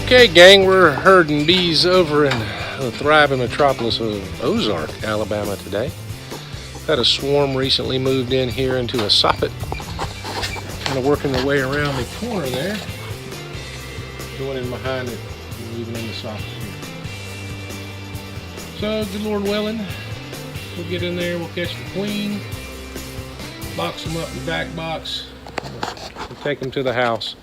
Okay, gang, we're herding bees over in the thriving metropolis of Ozark, Alabama today. Had a swarm recently moved in here into a soffit, kind of working their way around the corner there, going in behind it and moving in the soffit here. So, good Lord willing, we'll get in there, we'll catch the queen, box them up in the back box, and take them to the house.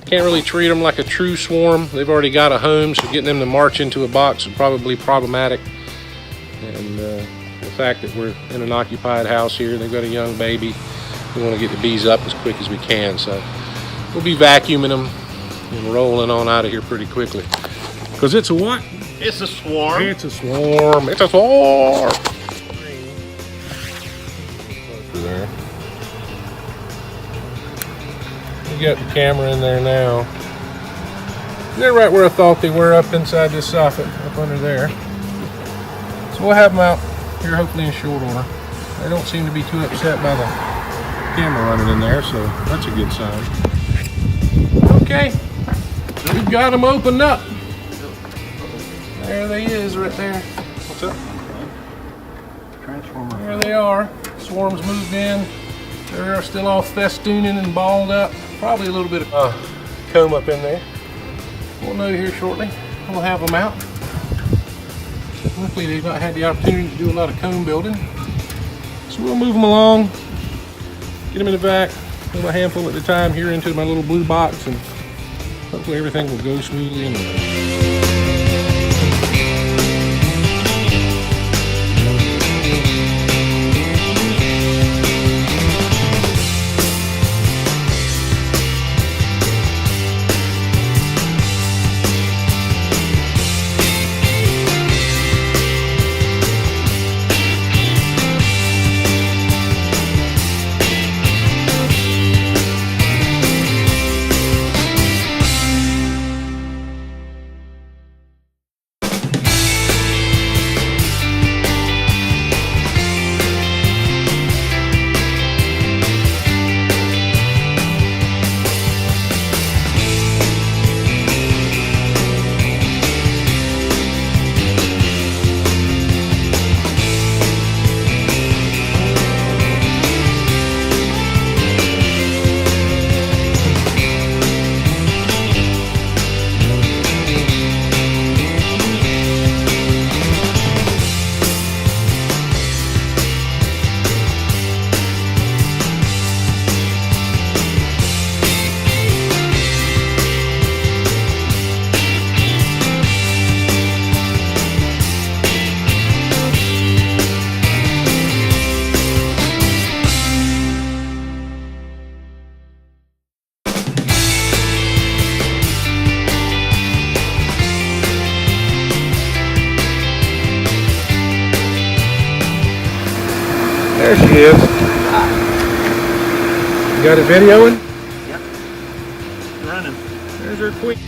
Can't really treat them like a true swarm. They've already got a home, so getting them to march into a box is probably problematic. And the fact that we're in an occupied house here, they've got a young baby, we want to get the bees up as quick as we can. So we'll be vacuuming them and rolling on out of here pretty quickly. Because it's a what? It's a swarm. It's a swarm. It's a swarm. There. We got the camera in there now. They're right where I thought they were, up inside this soffit, up under there. So we'll have them out here hopefully in short order. They don't seem to be too upset by the camera running in there, so that's a good sign. Okay, we've got them opened up. There they is right there. What's up? Transformer. There they are. Swarms moved in. They're still all festooning and balled up. Probably a little bit of comb up in there. We'll know here shortly. We'll have them out. Luckily they've not had the opportunity to do a lot of comb building. So we'll move them along, get them in the back, move a handful at a time here into my little blue box, and hopefully everything will go smoothly anyway. There she is. You got it videoing? Yep. Running. There's her queen.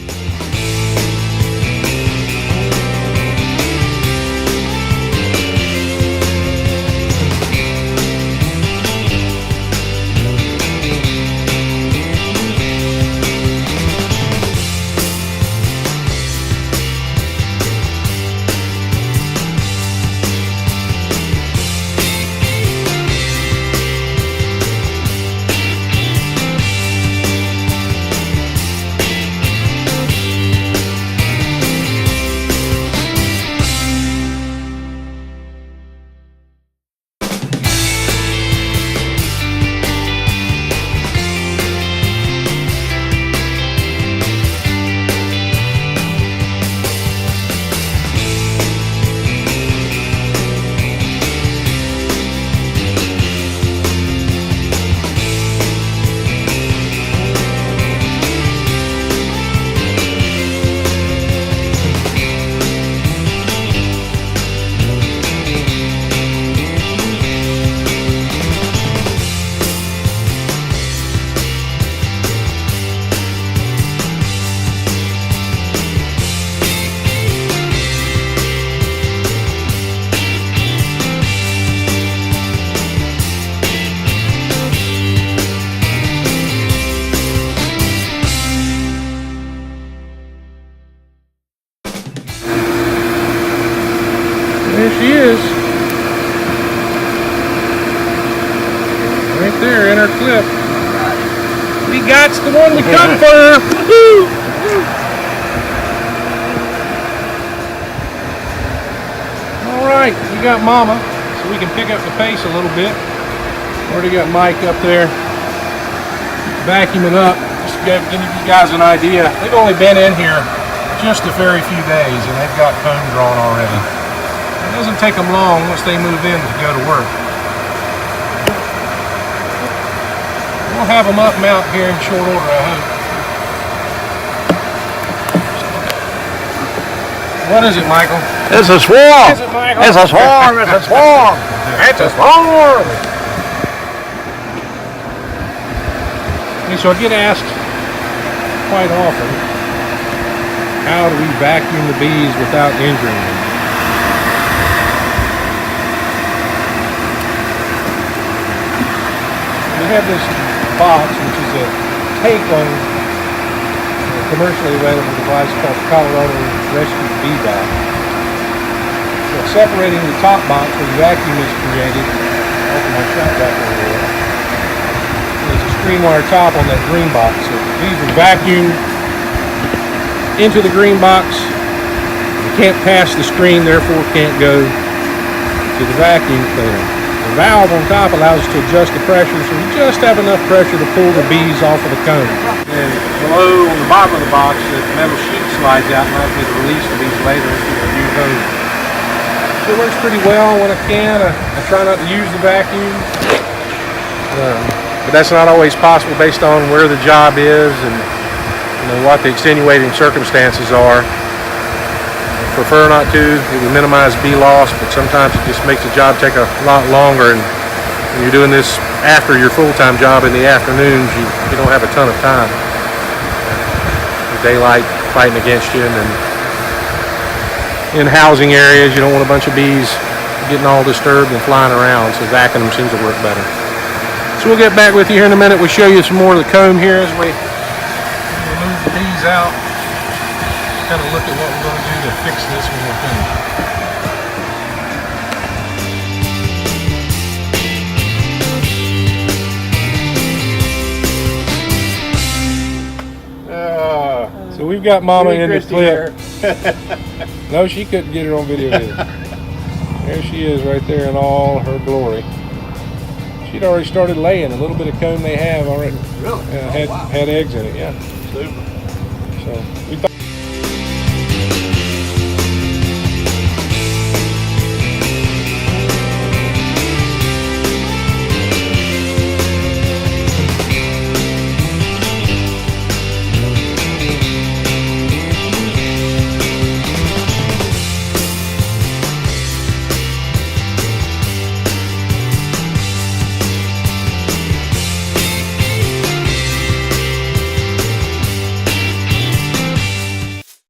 There she is. Right there in her clip. We got the one we come for. Woo! All right, we got Mama, so we can pick up the pace a little bit. Already got Mike up there vacuuming up. Just to give you guys an idea. They've only been in here just a very few days, and they've got comb drawn already. It doesn't take them long once they move in to go to work. We'll have them up and out here in short order, I hope. What is it, Michael? It's a swarm. Is it, Michael? It's a swarm. It's a swarm. It's a swarm. Okay, so I get asked quite often, how do we vacuum the bees without injuring them? We have this box, which is a take on a commercially available device called the Colorado Rescue Bee Box. So separating the top box where the vacuum is created, open my shop vacuum here. There's a screen wire top on that green box. So these are vacuumed into the green box. You can't pass the screen, therefore can't go to the vacuum cleaner. The valve on top allows us to adjust the pressure, so we just have enough pressure to pull the bees off of the comb. And below on the bottom of the box, the metal sheet slides out and allows me to release the bees later into the new hose. So it works pretty well when I can. I try not to use the vacuum. But that's not always possible based on where the job is and what the extenuating circumstances are. I prefer not to. It would minimize bee loss, but sometimes it just makes the job take a lot longer. And when you're doing this after your full-time job in the afternoons, you don't have a ton of time. The daylight fighting against you, and then in housing areas, you don't want a bunch of bees getting all disturbed and flying around, so vacuuming seems to work better. So we'll get back with you here in a minute. We'll show you some more of the comb here as we remove the bees out. Just kind of look at what we're going to do to fix this when we're finished. So we've got Mama in the clip. No, she couldn't get it on video either. There she is right there in all her glory. She'd already started laying. A little bit of comb they have already Really? had eggs in it, yeah. Super. So we thought